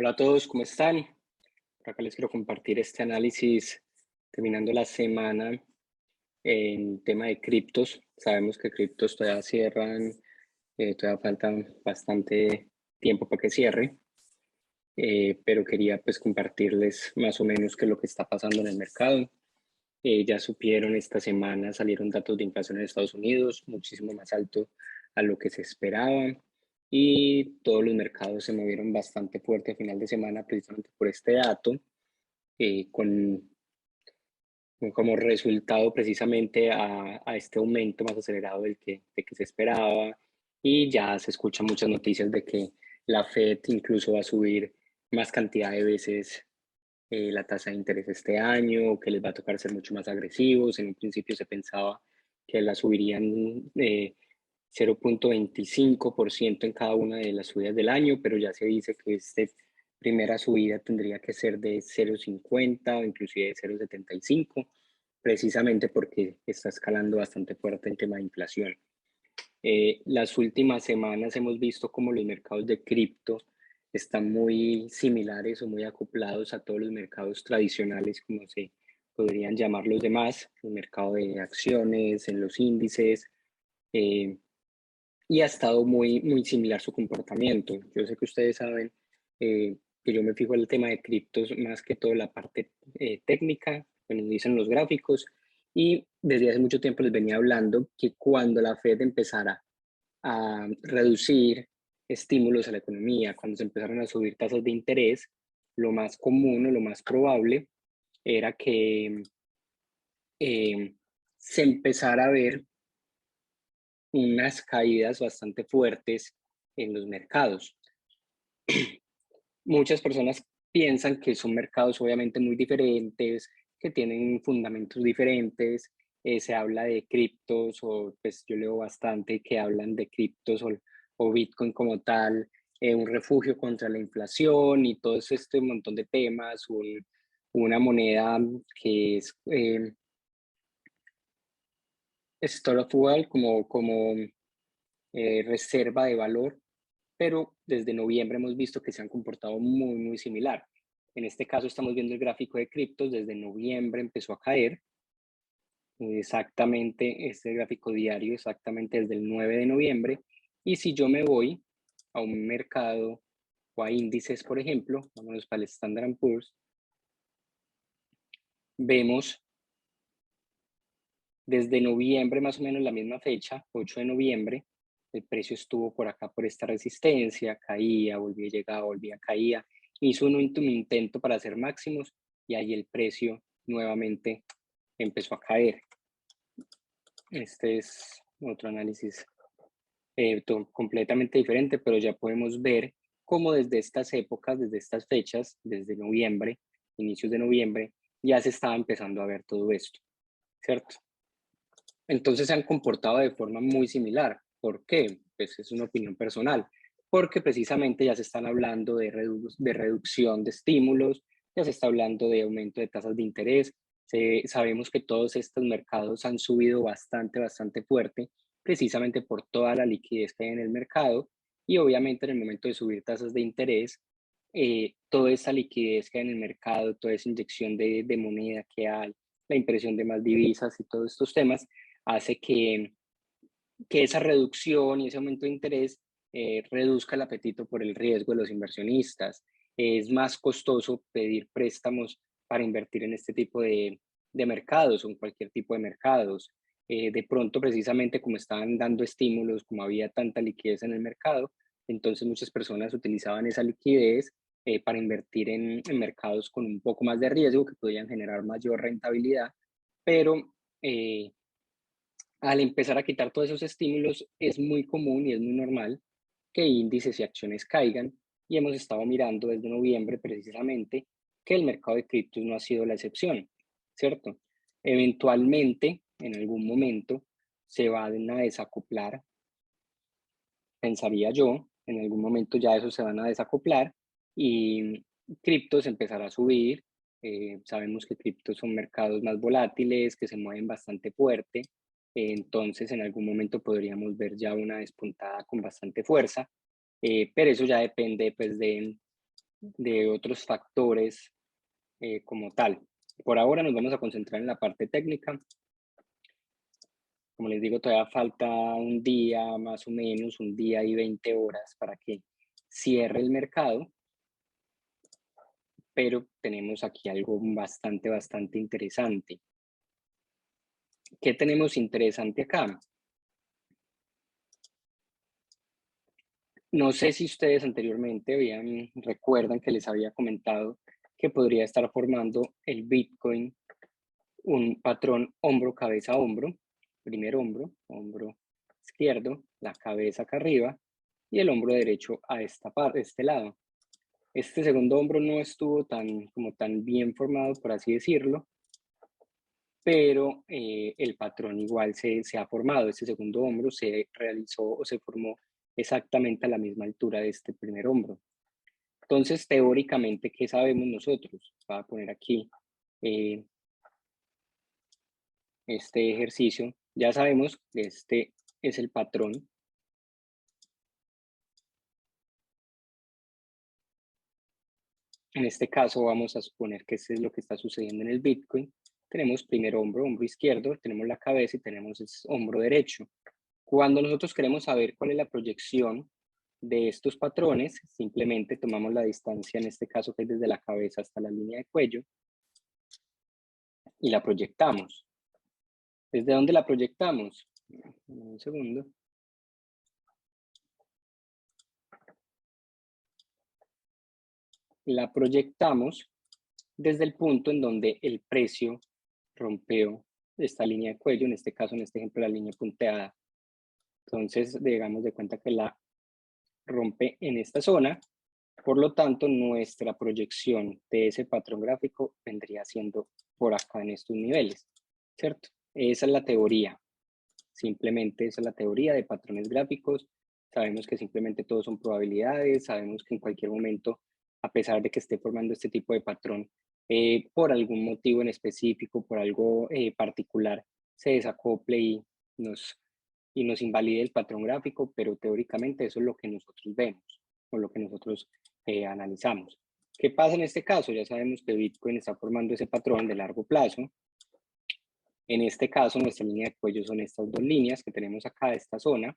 Hola a todos, ¿cómo están? Por acá les quiero compartir este análisis terminando la semana en tema de criptos. Sabemos que criptos todavía cierran, todavía falta bastante tiempo para que cierre, pero quería pues compartirles más o menos qué es lo que está pasando en el mercado. Ya supieron esta semana, salieron datos de inflación en Estados Unidos, muchísimo más alto a lo que se esperaba y todos los mercados se movieron bastante fuerte a final de semana precisamente por este dato, con como resultado precisamente a este aumento más acelerado de que se esperaba, y ya se escuchan muchas noticias de que la Fed incluso va a subir más cantidad de veces la tasa de interés este año, que les va a tocar ser mucho más agresivos. En un principio se pensaba que la subirían 0,25% en cada una de las subidas del año, pero ya se dice que esta primera subida tendría que ser de 0,50 o inclusive de 0,75, precisamente porque está escalando bastante fuerte el tema de inflación. Las últimas semanas hemos visto como los mercados de cripto están muy similares o muy acoplados a todos los mercados tradicionales, como se podrían llamar los demás, el mercado de acciones, en los índices, eh, y ha estado muy similar su comportamiento. Yo sé que ustedes saben que yo me fijo en el tema de criptos más que todo la parte técnica, que nos dicen los gráficos, y desde hace mucho tiempo les venía hablando que cuando la Fed empezara a reducir estímulos a la economía, cuando se empezaron a subir tasas de interés, lo más común o lo más probable era que se empezara a ver unas caídas bastante fuertes en los mercados. Muchas personas piensan que son mercados obviamente muy diferentes, que tienen fundamentos diferentes. Se habla de criptos, o pues yo leo bastante que hablan de criptos o Bitcoin como tal, un refugio contra la inflación y todo este montón de temas, una moneda que es store of wealth, como reserva de valor, pero desde noviembre hemos visto que se han comportado muy similar. En este caso estamos viendo el gráfico de criptos, desde noviembre empezó a caer, exactamente este gráfico diario, exactamente desde el 9 de noviembre, y si yo me voy a un mercado o a índices, por ejemplo, vámonos para el Standard Poor's, vemos desde noviembre, más o menos la misma fecha, 8 de noviembre, el precio estuvo por acá, por esta resistencia, caía, volvía, llegaba, volvía, caía, hizo un intento para hacer máximos y ahí el precio nuevamente empezó a caer. Este es otro análisis completamente diferente, pero ya podemos ver cómo desde estas épocas, desde estas fechas, desde noviembre, inicios de noviembre, ya se estaba empezando a ver todo esto, ¿cierto? Entonces se han comportado de forma muy similar. ¿Por qué? Pues es una opinión personal. Porque precisamente ya se están hablando de reducción de estímulos, ya se está hablando de aumento de tasas de interés. Sabemos que todos estos mercados han subido bastante fuerte, precisamente por toda la liquidez que hay en el mercado. Y obviamente en el momento de subir tasas de interés, toda esa liquidez que hay en el mercado, toda esa inyección de moneda que hay, la impresión de más divisas y todos estos temas, hace que esa reducción y ese aumento de interés reduzca el apetito por el riesgo de los inversionistas. Es más costoso pedir préstamos para invertir en este tipo de mercados o en cualquier tipo de mercados. De pronto, precisamente como estaban dando estímulos, como había tanta liquidez en el mercado, entonces muchas personas utilizaban esa liquidez para invertir en mercados con un poco más de riesgo que podían generar mayor rentabilidad, pero al empezar a quitar todos esos estímulos, es muy común y es muy normal que índices y acciones caigan, y hemos estado mirando desde noviembre precisamente que el mercado de criptos no ha sido la excepción, ¿cierto? Eventualmente, en algún momento, se van a desacoplar, pensaría yo, en algún momento ya esos se van a desacoplar y criptos empezará a subir. Sabemos que criptos son mercados más volátiles, que se mueven bastante fuerte, entonces en algún momento podríamos ver ya una despuntada con bastante fuerza, pero eso ya depende pues de otros factores como tal. Por ahora nos vamos a concentrar en la parte técnica. Como les digo, todavía falta un día, más o menos, un día y 20 horas para que cierre el mercado, pero tenemos aquí algo bastante interesante. ¿Qué tenemos interesante acá? No sé si ustedes anteriormente recuerdan que les había comentado que podría estar formando el Bitcoin un patrón hombro, cabeza, hombro. Primer hombro, hombro izquierdo, la cabeza acá arriba y el hombro derecho a esta parte, este lado. Este segundo hombro no estuvo tan bien formado, por así decirlo, pero el patrón igual se ha formado. Este segundo hombro se realizó o se formó exactamente a la misma altura de este primer hombro. Entonces, teóricamente, ¿qué sabemos nosotros? Voy a poner aquí este ejercicio. Ya sabemos que este es el patrón. En este caso vamos a suponer que este es lo que está sucediendo en el Bitcoin. Tenemos primer hombro, hombro izquierdo, tenemos la cabeza y tenemos el hombro derecho. Cuando nosotros queremos saber cuál es la proyección de estos patrones, simplemente tomamos la distancia, en este caso que es desde la cabeza hasta la línea de cuello, y la proyectamos. ¿Desde dónde la proyectamos? Un segundo. La proyectamos desde el punto en donde el precio rompió esta línea de cuello, en este caso, en este ejemplo, la línea punteada. Entonces, digamos de cuenta que la rompe en esta zona, por lo tanto, nuestra proyección de ese patrón gráfico vendría siendo por acá en estos niveles, ¿cierto? Esa es la teoría, simplemente esa es la teoría de patrones gráficos. Sabemos que simplemente todos son probabilidades, sabemos que en cualquier momento, a pesar de que esté formando este tipo de patrón, por algún motivo en específico, por algo particular, se desacople y nos invalide el patrón gráfico, pero teóricamente eso es lo que nosotros vemos o lo que nosotros analizamos. ¿Qué pasa en este caso? Ya sabemos que Bitcoin está formando ese patrón de largo plazo. En este caso, nuestra línea de cuello son estas dos líneas que tenemos acá, esta zona.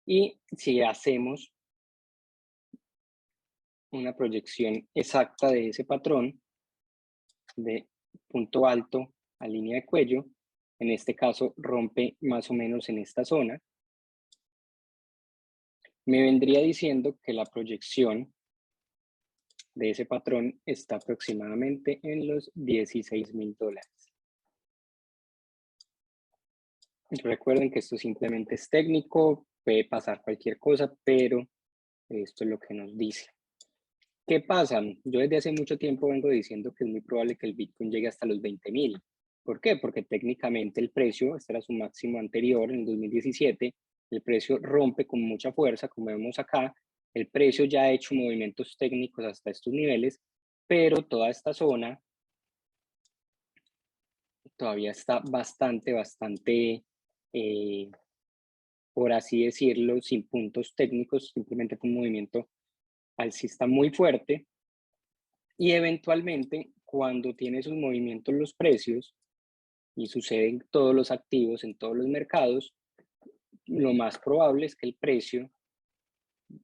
Y si hacemos una proyección exacta de ese patrón, de punto alto a línea de cuello, en este caso rompe más o menos en esta zona, me vendría diciendo que la proyección de ese patrón está aproximadamente en los $16,000. Recuerden que esto simplemente es técnico, puede pasar cualquier cosa, pero esto es lo que nos dice. ¿Qué pasa? Yo desde hace mucho tiempo vengo diciendo que es muy probable que el Bitcoin llegue hasta los 20,000. ¿Por qué? Porque técnicamente el precio, este era su máximo anterior en el 2017, el precio rompe con mucha fuerza, como vemos acá, el precio ya ha hecho movimientos técnicos hasta estos niveles, pero toda esta zona todavía está bastante, por así decirlo, sin puntos técnicos, simplemente con un movimiento alcista muy fuerte. Y eventualmente, cuando tiene esos movimientos los precios, y sucede en todos los activos, en todos los mercados, lo más probable es que el precio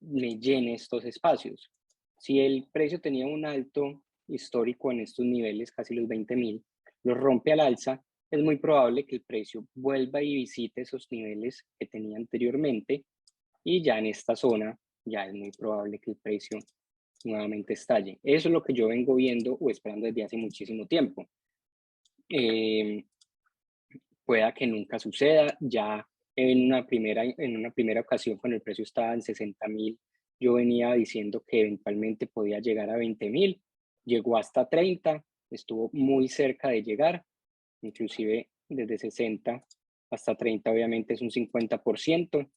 le llene estos espacios. Si el precio tenía un alto histórico en estos niveles, casi los 20,000, lo rompe al alza, es muy probable que el precio vuelva y visite esos niveles que tenía anteriormente y ya en esta zona ya es muy probable que el precio nuevamente estalle. Eso es lo que yo vengo viendo o esperando desde hace muchísimo tiempo. Pueda que nunca suceda, ya en una primera ocasión cuando el precio estaba en 60,000, yo venía diciendo que eventualmente podía llegar a 20,000, llegó hasta 30, estuvo muy cerca de llegar, inclusive desde 60 hasta 30 obviamente es un 50%.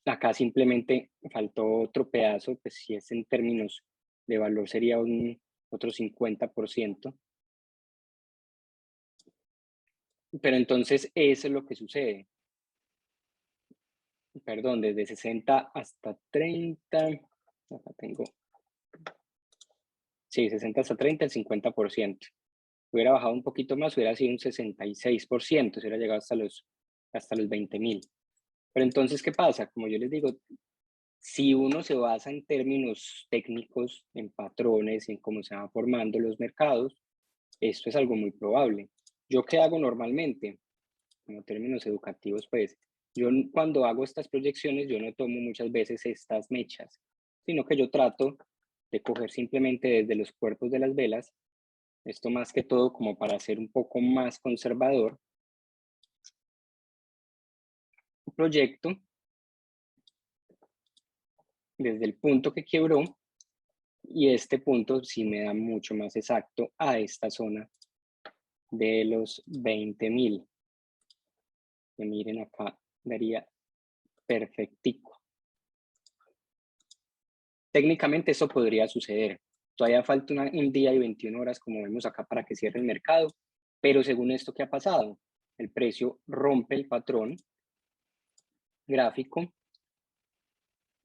Acá simplemente faltó otro pedazo, pues si es en términos de valor sería otro 50%. Pero entonces eso es lo que sucede. Perdón, desde 60 hasta 30. acá tengo, sí, 60 hasta 30, el 50%. Hubiera bajado un poquito más, hubiera sido un 66%, se hubiera llegado hasta los 20.000. Pero entonces, ¿qué pasa? Como yo les digo, si uno se basa en términos técnicos, en patrones, en cómo se van formando los mercados, esto es algo muy probable. ¿Yo qué hago normalmente? Como términos educativos, pues, yo cuando hago estas proyecciones, yo no tomo muchas veces estas mechas, sino que yo trato de coger simplemente desde los cuerpos de las velas, esto más que todo como para ser un poco más conservador, un proyecto desde el punto que quebró, y este punto sí me da mucho más exacto a esta zona de los 20.000. Que miren acá, daría perfectico. Técnicamente eso podría suceder. Todavía falta un día y 21 horas, como vemos acá, para que cierre el mercado. Pero según esto, ¿qué ha pasado? El precio rompe el patrón gráfico,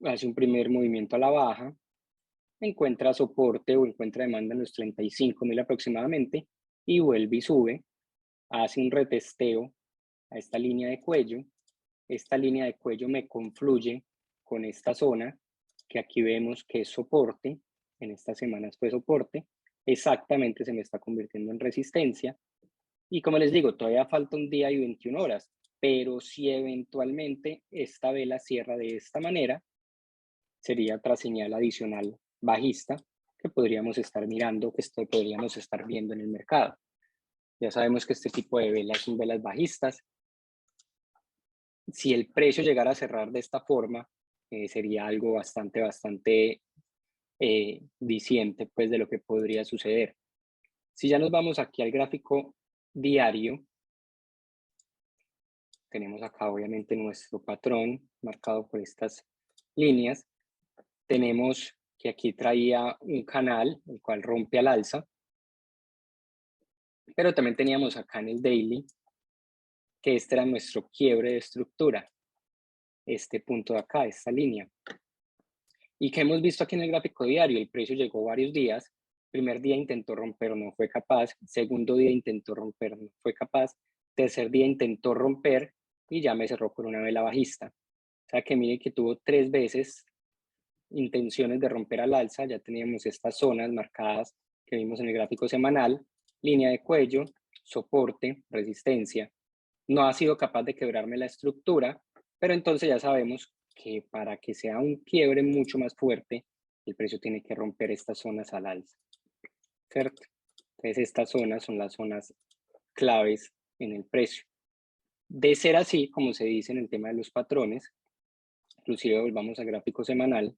hace un primer movimiento a la baja, encuentra soporte o encuentra demanda en los 35.000 aproximadamente y vuelve y sube, hace un retesteo a esta línea de cuello. Esta línea de cuello me confluye con esta zona que aquí vemos que es soporte, en estas semanas fue soporte, exactamente se me está convirtiendo en resistencia. Y como les digo, todavía falta un día y 21 horas, pero si eventualmente esta vela cierra de esta manera, sería otra señal adicional bajista que podríamos estar mirando, que podríamos estar viendo en el mercado. Ya sabemos que este tipo de velas son velas bajistas. Si el precio llegara a cerrar de esta forma, sería algo bastante diciente pues, de lo que podría suceder. Si ya nos vamos aquí al gráfico diario, tenemos acá obviamente nuestro patrón marcado por estas líneas. Tenemos que aquí traía un canal, el cual rompe al alza, pero también teníamos acá en el daily que este era nuestro quiebre de estructura, este punto de acá, esta línea. Y que hemos visto aquí en el gráfico diario, el precio llegó varios días, primer día intentó romper, no fue capaz, segundo día intentó romper, no fue capaz, tercer día intentó romper y ya me cerró con una vela bajista. O sea que mire que tuvo 3 veces intenciones de romper al alza, ya teníamos estas zonas marcadas que vimos en el gráfico semanal, línea de cuello, soporte, resistencia. No ha sido capaz de quebrarme la estructura, pero entonces ya sabemos que para que sea un quiebre mucho más fuerte, el precio tiene que romper estas zonas al alza, ¿cierto? Entonces estas zonas son las zonas claves en el precio. De ser así, como se dice en el tema de los patrones, inclusive volvamos al gráfico semanal,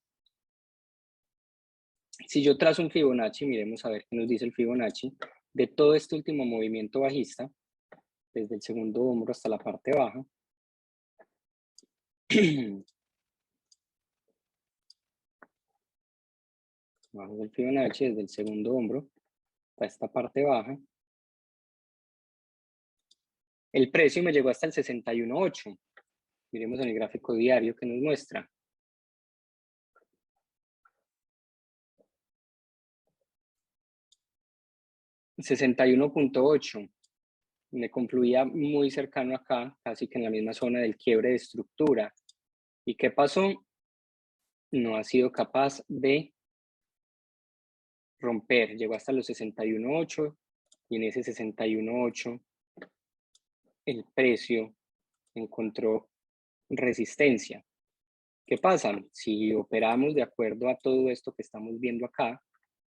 si yo trazo un Fibonacci, miremos a ver qué nos dice el Fibonacci, de todo este último movimiento bajista, desde el segundo hombro hasta la parte baja, bajo del Fibonacci, desde el segundo hombro hasta esta parte baja, el precio me llegó hasta el 61.8. Miremos en el gráfico diario que nos muestra. $61.8. Me confluía muy cercano acá, casi que en la misma zona del quiebre de estructura. ¿Y qué pasó? No ha sido capaz de romper. Llegó hasta los 61.8 y en ese 61.8 el precio encontró resistencia. ¿Qué pasa? Si operamos de acuerdo a todo esto que estamos viendo acá,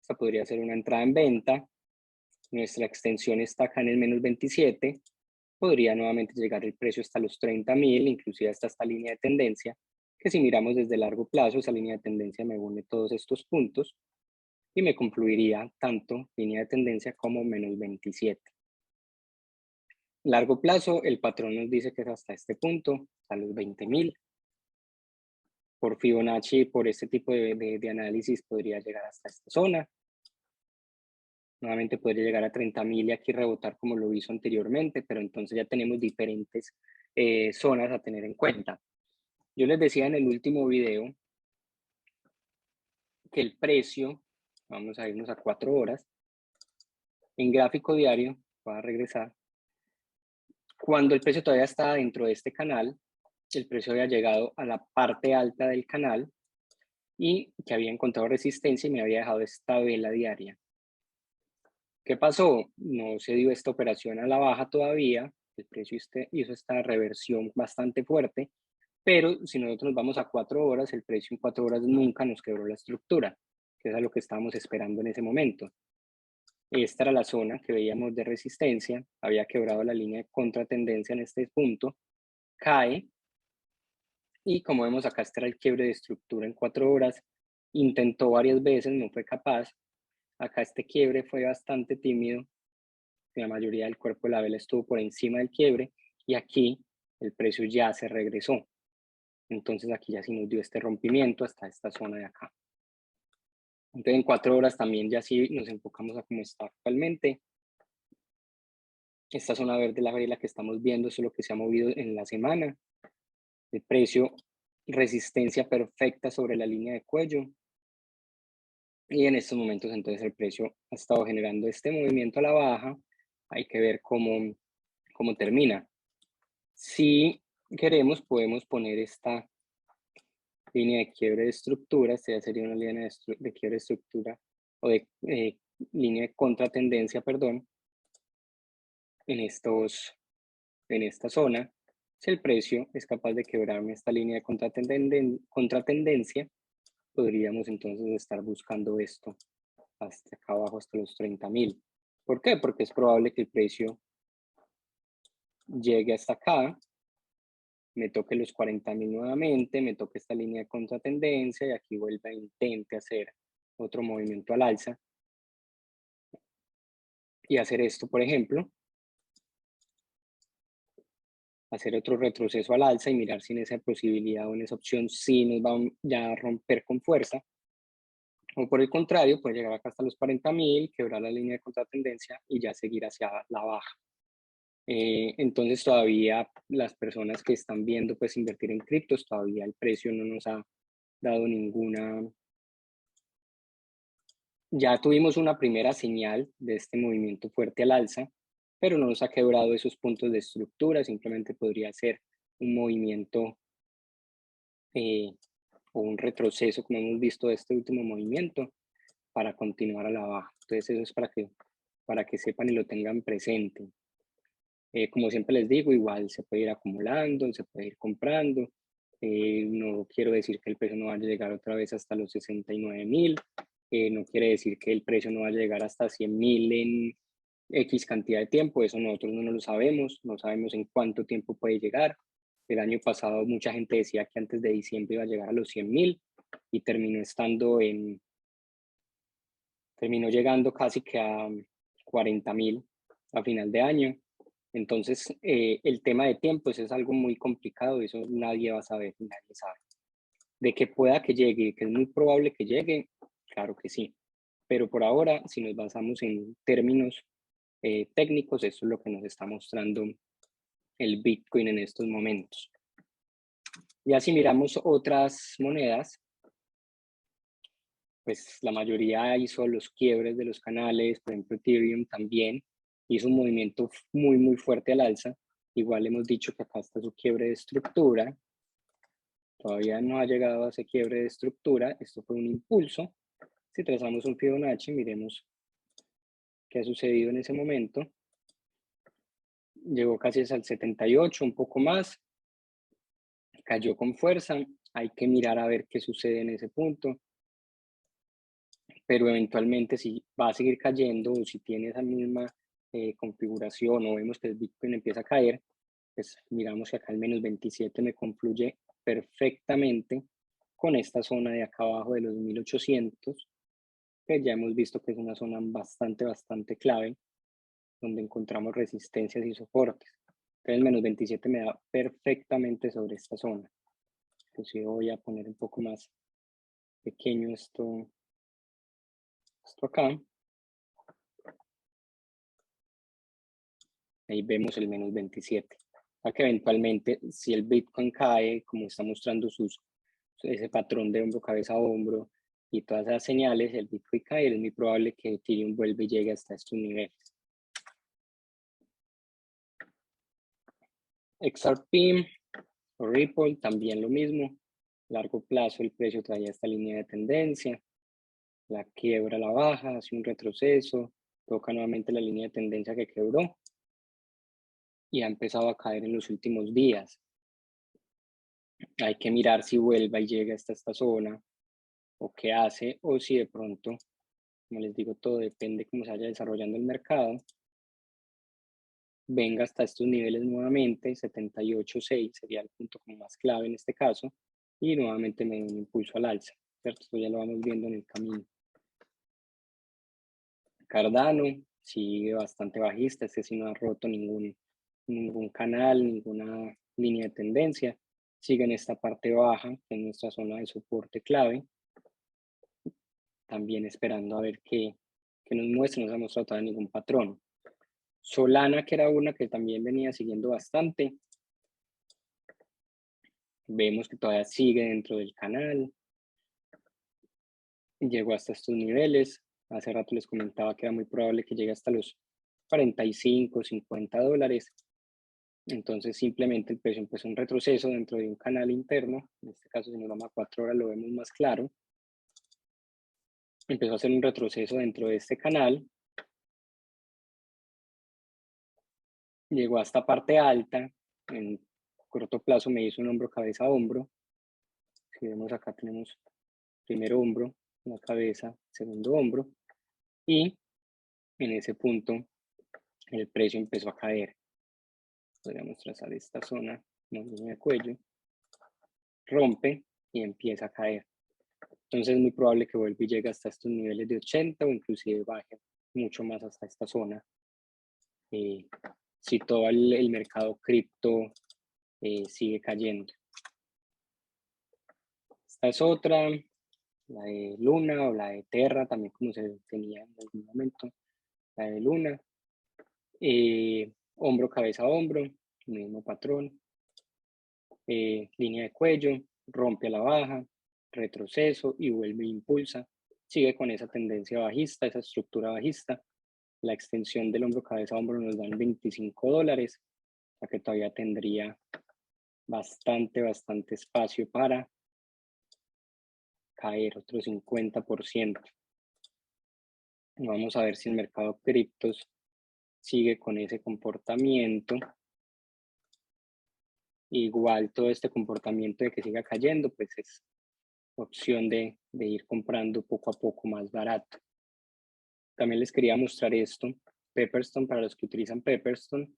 esta podría ser una entrada en venta, nuestra extensión está acá en el menos 27, podría nuevamente llegar el precio hasta los 30.000, inclusive hasta esta línea de tendencia, que si miramos desde largo plazo, esa línea de tendencia me une todos estos puntos y me confluiría tanto línea de tendencia como menos 27. Largo plazo, el patrón nos dice que es hasta este punto, a los 20.000. Por Fibonacci, por este tipo de análisis, podría llegar hasta esta zona. Nuevamente podría llegar a 30.000 y aquí rebotar como lo hizo anteriormente, pero entonces ya tenemos diferentes zonas a tener en cuenta. Yo les decía en el último video que el precio, vamos a irnos a 4 horas, en gráfico diario, voy a regresar, cuando el precio todavía estaba dentro de este canal, el precio había llegado a la parte alta del canal y que había encontrado resistencia y me había dejado esta vela diaria. ¿Qué pasó? No se dio esta operación a la baja todavía, el precio hizo esta reversión bastante fuerte, pero si nosotros nos vamos a 4 horas, el precio en 4 horas nunca nos quebró la estructura, que es a lo que estábamos esperando en ese momento. Esta era la zona que veíamos de resistencia, había quebrado la línea de contratendencia en este punto, cae, y como vemos acá, este era el quiebre de estructura en 4 horas, intentó varias veces, no fue capaz. Acá este quiebre fue bastante tímido, la mayoría del cuerpo de la vela estuvo por encima del quiebre, y aquí el precio ya se regresó. Entonces aquí ya sí nos dio este rompimiento hasta esta zona de acá. Entonces en 4 horas también ya sí nos enfocamos a cómo está actualmente. Esta zona verde, la varilla que estamos viendo, eso es lo que se ha movido en la semana. El precio, resistencia perfecta sobre la línea de cuello. Y en estos momentos entonces el precio ha estado generando este movimiento a la baja. Hay que ver cómo termina. Si queremos, podemos poner esta línea de quiebre de estructura. Esta ya sería una línea de quiebre de estructura o de línea de contratendencia, perdón, en esta zona. Si el precio es capaz de quebrarme esta línea de contratendencia, podríamos entonces estar buscando esto hasta acá abajo, hasta los 30.000. ¿Por qué? Porque es probable que el precio llegue hasta acá, me toque los 40.000 nuevamente, me toque esta línea de contratendencia y aquí vuelva e intente hacer otro movimiento al alza y hacer esto, por ejemplo, hacer otro retroceso al alza y mirar si en esa posibilidad o en esa opción sí nos va ya a romper con fuerza, o por el contrario, puede llegar acá hasta los 40.000, quebrar la línea de contratendencia y ya seguir hacia la baja. Entonces todavía las personas que están viendo pues invertir en criptos, todavía el precio no nos ha dado ninguna. Ya tuvimos una primera señal de este movimiento fuerte al alza, pero no nos ha quebrado esos puntos de estructura, simplemente podría ser un movimiento o un retroceso, como hemos visto de este último movimiento, para continuar a la baja. Entonces eso es para que sepan y lo tengan presente. Como siempre les digo, igual se puede ir acumulando, se puede ir comprando. No quiero decir que el precio no vaya a llegar otra vez hasta los 69.000. No quiere decir que el precio no vaya a llegar hasta 100.000 en X cantidad de tiempo. Eso nosotros no lo sabemos. No sabemos en cuánto tiempo puede llegar. El año pasado mucha gente decía que antes de diciembre iba a llegar a los 100.000 y terminó llegando casi que a 40.000 a final de año. Entonces, el tema de tiempos es algo muy complicado, eso nadie va a saber, nadie sabe. De que pueda que llegue, que es muy probable que llegue, claro que sí. Pero por ahora, si nos basamos en términos técnicos, eso es lo que nos está mostrando el Bitcoin en estos momentos. Ya si miramos otras monedas, pues la mayoría hizo los quiebres de los canales, por ejemplo Ethereum también hizo un movimiento muy fuerte al alza. Igual hemos dicho que acá está su quiebre de estructura, todavía no ha llegado a ese quiebre de estructura, esto fue un impulso. Si trazamos un Fibonacci, miremos qué ha sucedido en ese momento. Llegó casi al 78, un poco más, cayó con fuerza, hay que mirar a ver qué sucede en ese punto. Pero eventualmente si va a seguir cayendo o si tiene esa misma configuración o vemos que el Bitcoin empieza a caer, pues miramos que acá el menos 27 me confluye perfectamente con esta zona de acá abajo de los 1800, que ya hemos visto que es una zona bastante clave, donde encontramos resistencias y soportes. Entonces el menos 27 me da perfectamente sobre esta zona. Entonces voy a poner un poco más pequeño esto acá. Ahí vemos el menos 27. O sea que eventualmente, si el Bitcoin cae, como está mostrando ese patrón de hombro, cabeza a hombro, y todas esas señales, el Bitcoin cae, es muy probable que Ethereum vuelva y llegue hasta estos niveles. XRP o Ripple, también lo mismo. Largo plazo el precio traía esta línea de tendencia, la quiebra a la baja, hace un retroceso, toca nuevamente la línea de tendencia que quebró y ha empezado a caer en los últimos días. Hay que mirar si vuelve y llega hasta esta zona o qué hace, o si de pronto, como les digo, todo depende cómo se vaya desarrollando el mercado, venga hasta estos niveles nuevamente, 78.6 sería el punto como más clave en este caso, y nuevamente me da un impulso al alza, ¿cierto? Esto ya lo vamos viendo en el camino. Cardano sigue bastante bajista, este sí no ha roto ningún canal, ninguna línea de tendencia, sigue en esta parte baja, en nuestra zona de soporte clave, también esperando a ver qué nos muestra, no se ha mostrado todavía ningún patrón. Solana, que era una que también venía siguiendo bastante, vemos que todavía sigue dentro del canal, llegó hasta estos niveles, hace rato les comentaba que era muy probable que llegue hasta los 45, 50 dólares, entonces simplemente el precio empezó un retroceso dentro de un canal interno, en este caso si nos vamos a 4 horas lo vemos más claro, empezó a hacer un retroceso dentro de este canal, llegó a esta parte alta, en corto plazo me hizo un hombro, cabeza, hombro, si vemos acá tenemos primer hombro, la cabeza, segundo hombro, y en ese punto el precio empezó a caer. Podríamos trazar esta zona, la línea de cuello, rompe y empieza a caer. Entonces es muy probable que vuelva y llegue hasta estos niveles de 80 o inclusive baje mucho más hasta esta zona. Si todo el mercado cripto sigue cayendo. Esta es otra, la de Luna o la de Terra, también como se tenía en algún momento, la de Luna. Hombro, cabeza, hombro, mismo patrón. Línea de cuello, rompe a la baja, retroceso y vuelve e impulsa. Sigue con esa tendencia bajista, esa estructura bajista. La extensión del hombro, cabeza, hombro nos dan 25 dólares, o sea que todavía tendría bastante espacio para caer otro 50%. Vamos a ver si el mercado criptos sigue con ese comportamiento. Igual todo este comportamiento de que siga cayendo, pues es opción de ir comprando poco a poco más barato. También les quería mostrar esto. Pepperstone, para los que utilizan Pepperstone,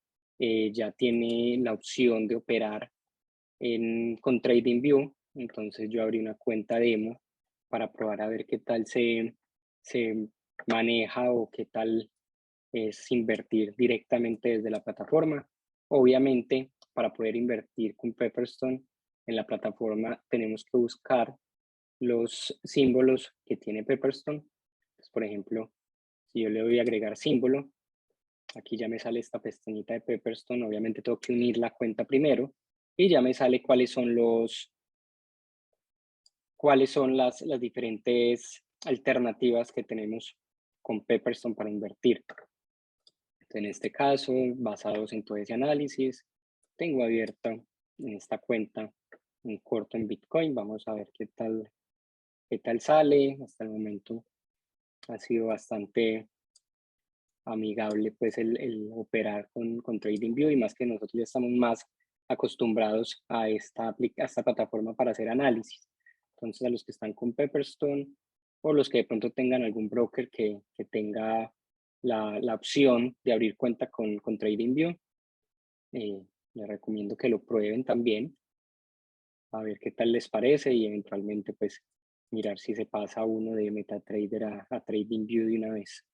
ya tiene la opción de operar con TradingView. Entonces yo abrí una cuenta demo para probar a ver qué tal se maneja o qué tal es invertir directamente desde la plataforma. Obviamente, para poder invertir con Pepperstone en la plataforma tenemos que buscar los símbolos que tiene Pepperstone. Pues, por ejemplo, si yo le doy a agregar símbolo, aquí ya me sale esta pestañita de Pepperstone. Obviamente tengo que unir la cuenta primero y ya me sale cuáles son las diferentes alternativas que tenemos con Pepperstone para invertir. En este caso, basados en todo ese análisis, tengo abierta en esta cuenta un corto en Bitcoin. Vamos a ver qué tal sale. Hasta el momento ha sido bastante amigable pues el operar con TradingView, y más que nosotros ya estamos más acostumbrados a esta plataforma para hacer análisis. Entonces, a los que están con Pepperstone o los que de pronto tengan algún broker que tenga la opción de abrir cuenta con TradingView, les recomiendo que lo prueben también, a ver qué tal les parece y eventualmente pues mirar si se pasa uno de MetaTrader a TradingView de una vez.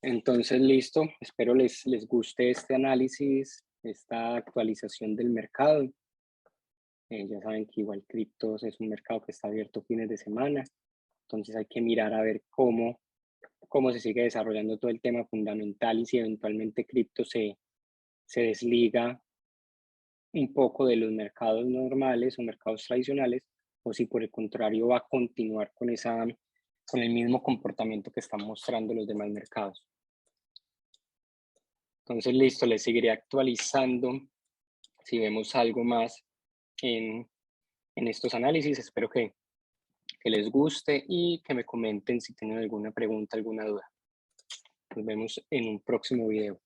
Entonces, listo, espero les guste este análisis, esta actualización del mercado. Ya saben que igual criptos es un mercado que está abierto fines de semana, entonces hay que mirar a ver cómo se sigue desarrollando todo el tema fundamental y si eventualmente cripto se desliga un poco de los mercados normales o mercados tradicionales o si por el contrario va a continuar con el mismo comportamiento que están mostrando los demás mercados. Entonces, listo, les seguiré actualizando si vemos algo más en estos análisis. Espero que les guste y que me comenten si tienen alguna pregunta, alguna duda. Nos vemos en un próximo video.